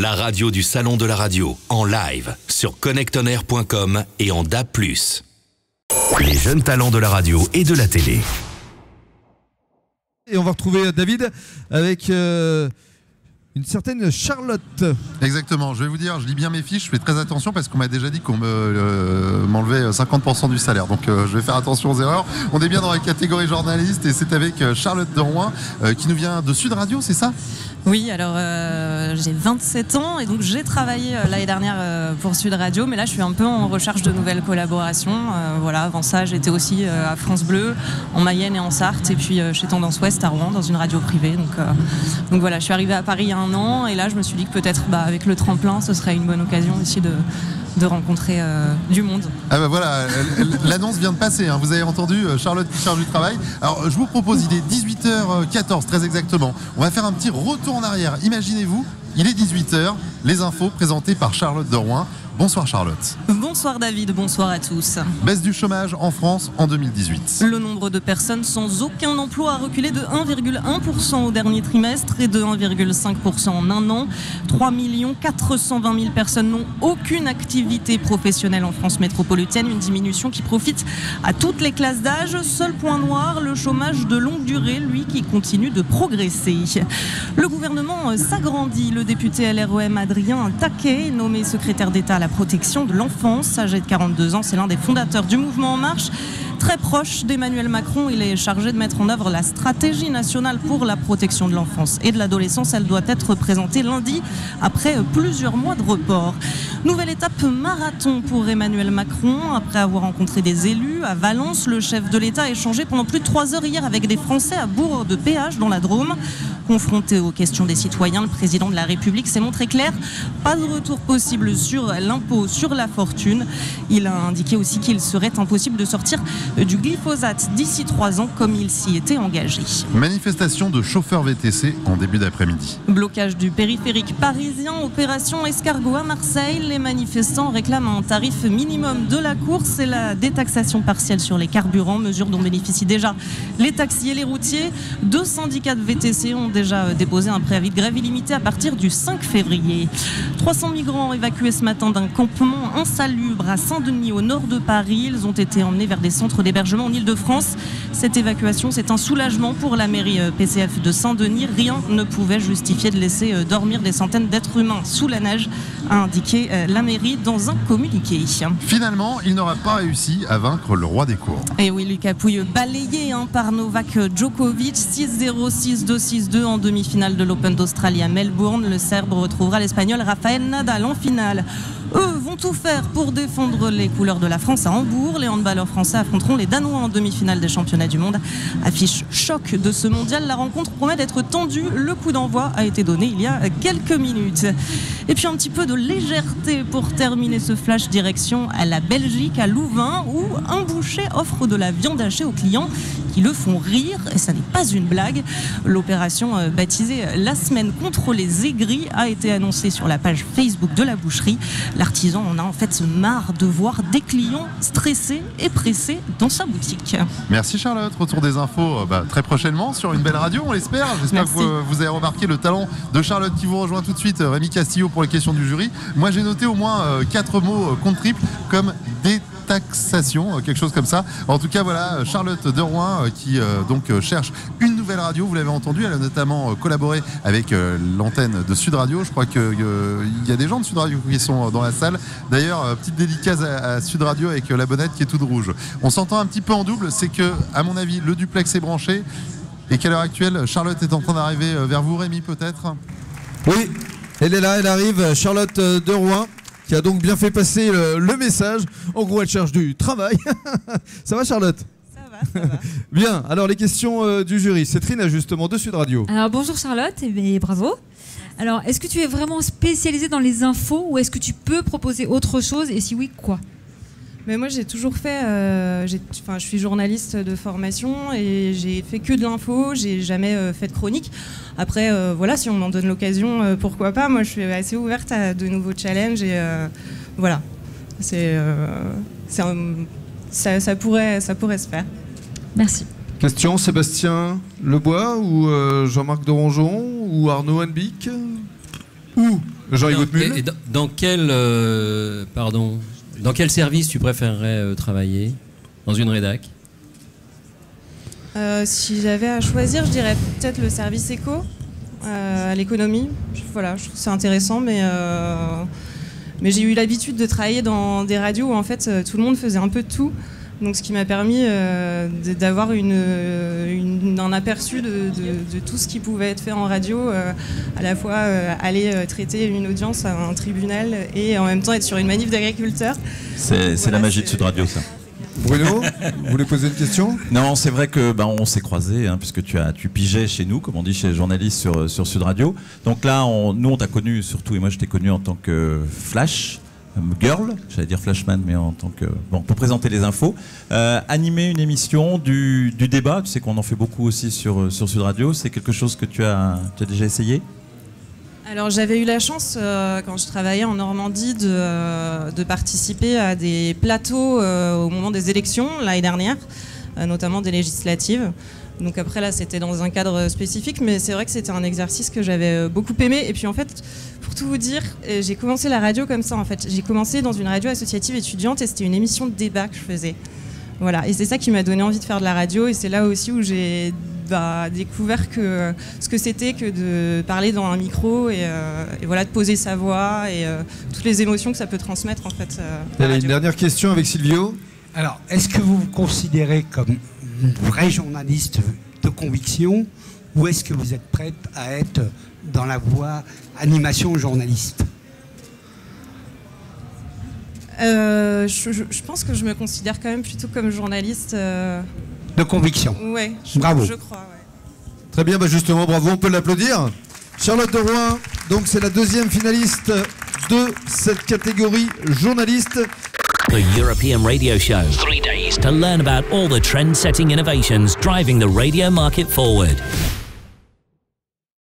la radio du Salon de la Radio, en live, sur connectonair.com et en DAB+. Les jeunes talents de la radio et de la télé. Et on va retrouver David avec une certaine Charlotte. Exactement, je vais vous dire, je lis bien mes fiches, je fais très attention parce qu'on m'a déjà dit qu'on m'enlevait 50% du salaire, donc je vais faire attention aux erreurs. On est bien dans la catégorie journaliste et c'est avec Charlotte de Rouen qui nous vient de Sud Radio, c'est ça ? Oui, alors j'ai 27 ans et donc j'ai travaillé l'année dernière pour Sud Radio, mais là je suis un peu en recherche de nouvelles collaborations. Voilà, avant ça j'étais aussi à France Bleu, en Mayenne et en Sarthe, et puis chez Tendance Ouest à Rouen dans une radio privée. Donc voilà, je suis arrivée à Paris il y a un an et là je me suis dit que peut-être avec le tremplin ce serait une bonne occasion aussi de rencontrer du monde. Ah bah voilà, l'annonce vient de passer, hein. Vous avez entendu Charlotte qui charge du travail. Alors je vous propose, il est 18h14 très exactement. On va faire un petit retour en arrière. Imaginez-vous, il est 18h, les infos présentées par Charlotte de Rouen. Bonsoir Charlotte. Bonsoir David, bonsoir à tous. Baisse du chômage en France en 2018. Le nombre de personnes sans aucun emploi a reculé de 1,1% au dernier trimestre et de 1,5% en un an. 3 420 000 personnes n'ont aucune activité professionnelle en France métropolitaine, une diminution qui profite à toutes les classes d'âge. Seul point noir, le chômage de longue durée, lui, qui continue de progresser. Le gouvernement s'agrandit. Le député LREM Adrien Taquet, nommé secrétaire d'État à la protection de l'enfance, âgé de 42 ans, c'est l'un des fondateurs du mouvement En Marche. Très proche d'Emmanuel Macron, il est chargé de mettre en œuvre la stratégie nationale pour la protection de l'enfance et de l'adolescence. Elle doit être présentée lundi après plusieurs mois de report. Nouvelle étape marathon pour Emmanuel Macron. Après avoir rencontré des élus à Valence, le chef de l'État a échangé pendant plus de 3 heures hier avec des Français à Bourg de Péage dans la Drôme. Confronté aux questions des citoyens, le président de la République s'est montré clair. Pas de retour possible sur l'impôt sur la fortune. Il a indiqué aussi qu'il serait impossible de sortir du glyphosate d'ici 3 ans comme il s'y était engagé. Manifestation de chauffeurs VTC en début d'après-midi. Blocage du périphérique parisien, opération escargot à Marseille. Les manifestants réclament un tarif minimum de la course et la détaxation partielle sur les carburants, mesure dont bénéficient déjà les taxis et les routiers. 2 syndicats de VTC ont déjà déposé un préavis de grève illimité à partir du 5 février. 300 migrants évacués ce matin d'un campement insalubre à Saint-Denis au nord de Paris. Ils ont été emmenés vers des centres d'hébergement en Ile-de-France. Cette évacuation, c'est un soulagement pour la mairie PCF de Saint-Denis. Rien ne pouvait justifier de laisser dormir des centaines d'êtres humains sous la neige, a indiqué la mairie dans un communiqué. Finalement, il n'aura pas réussi à vaincre le roi des cours. Et oui, Lucas Pouille balayé par Novak Djokovic, 6-0, 6-2, 6-2 en demi-finale de l'Open d'Australie à Melbourne. Le Serbe retrouvera l'Espagnol Rafael Nadal en finale. Eux vont tout faire pour défendre les couleurs de la France à Hambourg. Les handballeurs français affronteront les Danois en demi-finale des championnats du monde. Affiche choc de ce mondial, la rencontre promet d'être tendue. Le coup d'envoi a été donné il y a quelques minutes. Et puis un petit peu de légèreté pour terminer ce flash, direction à la Belgique, à Louvain, où un boucher offre de la viande hachée aux clients qui le font rire, et ça n'est pas une blague. L'opération baptisée La Semaine contre les aigris a été annoncée sur la page Facebook de la boucherie. L'artisan en a en fait marre de voir des clients stressés et pressés dans sa boutique. Merci Charlotte, retour des infos très prochainement sur une belle radio, on l'espère. J'espère que vous avez remarqué le talent de Charlotte qui vous rejoint tout de suite. Rémi Castillo pour les questions du jury. Moi j'ai noté au moins 4 mots compte triple comme détaxation, quelque chose comme ça. En tout cas voilà, Charlotte de Rouen qui cherche une nouvelle radio, vous l'avez entendu, elle a notamment collaboré avec l'antenne de Sud Radio. Je crois qu'il y a des gens de Sud Radio qui sont dans la salle. D'ailleurs, petite dédicace à Sud Radio avec la bonnette qui est toute rouge. On s'entend un petit peu en double, c'est que à mon avis le duplex est branché et qu'à l'heure actuelle Charlotte est en train d'arriver vers vous. Rémi, peut-être? Oui, elle est là, elle arrive, Charlotte de Rouen, qui a donc bien fait passer le message. En gros, elle cherche du travail. Ça va Charlotte? Ça va. Bien, alors les questions du jury. C'est Trina justement de Sud Radio. Alors bonjour Charlotte, et bravo. Alors est-ce que tu es vraiment spécialisée dans les infos ou est-ce que tu peux proposer autre chose et si oui, quoi? Mais moi j'ai toujours fait, je suis journaliste de formation et j'ai fait que de l'info, j'ai jamais fait de chronique. Après voilà, si on m'en donne l'occasion, pourquoi pas. Moi je suis assez ouverte à de nouveaux challenges et voilà, ça pourrait se faire. Merci. Question, Sébastien Lebois ou Jean-Marc Doronjon ou Arnaud Hanbic ou Jean-Yves Hautmule. Et dans quel service tu préférerais travailler? Dans une rédac? Si j'avais à choisir, je dirais peut-être le service éco, à l'économie. Voilà, je trouve que c'est intéressant, mais j'ai eu l'habitude de travailler dans des radios où en fait tout le monde faisait un peu de tout. Donc, ce qui m'a permis d'avoir un aperçu de tout ce qui pouvait être fait en radio, à la fois aller traiter une audience à un tribunal et en même temps être sur une manif d'agriculteurs. C'est la magie de Sud Radio, ça. Bruno, vous voulez poser une question? Non, c'est vrai que on s'est croisés, puisque tu pigeais chez nous, comme on dit chez les journalistes sur Sud Radio. Donc là, nous on t'a connu surtout, et moi je t'ai connu en tant que Flash Girl, j'allais dire Flashman, mais en tant que pour présenter les infos, animer une émission du débat. Tu sais qu'on en fait beaucoup aussi sur Sud Radio. C'est quelque chose que tu as déjà essayé? Alors j'avais eu la chance, quand je travaillais en Normandie, de participer à des plateaux au moment des élections l'année dernière, notamment des législatives. Donc après là c'était dans un cadre spécifique, mais c'est vrai que c'était un exercice que j'avais beaucoup aimé. Et puis en fait, pour tout vous dire, j'ai commencé la radio comme ça en fait. J'ai commencé dans une radio associative étudiante et c'était une émission de débat que je faisais. Voilà, et c'est ça qui m'a donné envie de faire de la radio, et c'est là aussi où j'ai découvert ce que c'était que de parler dans un micro et voilà, de poser sa voix et toutes les émotions que ça peut transmettre en fait. Il y a une dernière question avec Silvio. Alors, est-ce que vous vous considérez comme une vraie journaliste de conviction, ou est-ce que vous êtes prête à être dans la voie animation journaliste? Je pense que je me considère quand même plutôt comme journaliste. De conviction. Ouais, bravo. Je crois, ouais. Très bien, justement, bravo, on peut l'applaudir. Charlotte de Rouen, donc c'est la deuxième finaliste de cette catégorie journaliste. The European Radio Show. 3 days to learn about all the trend-setting innovations driving the radio market forward.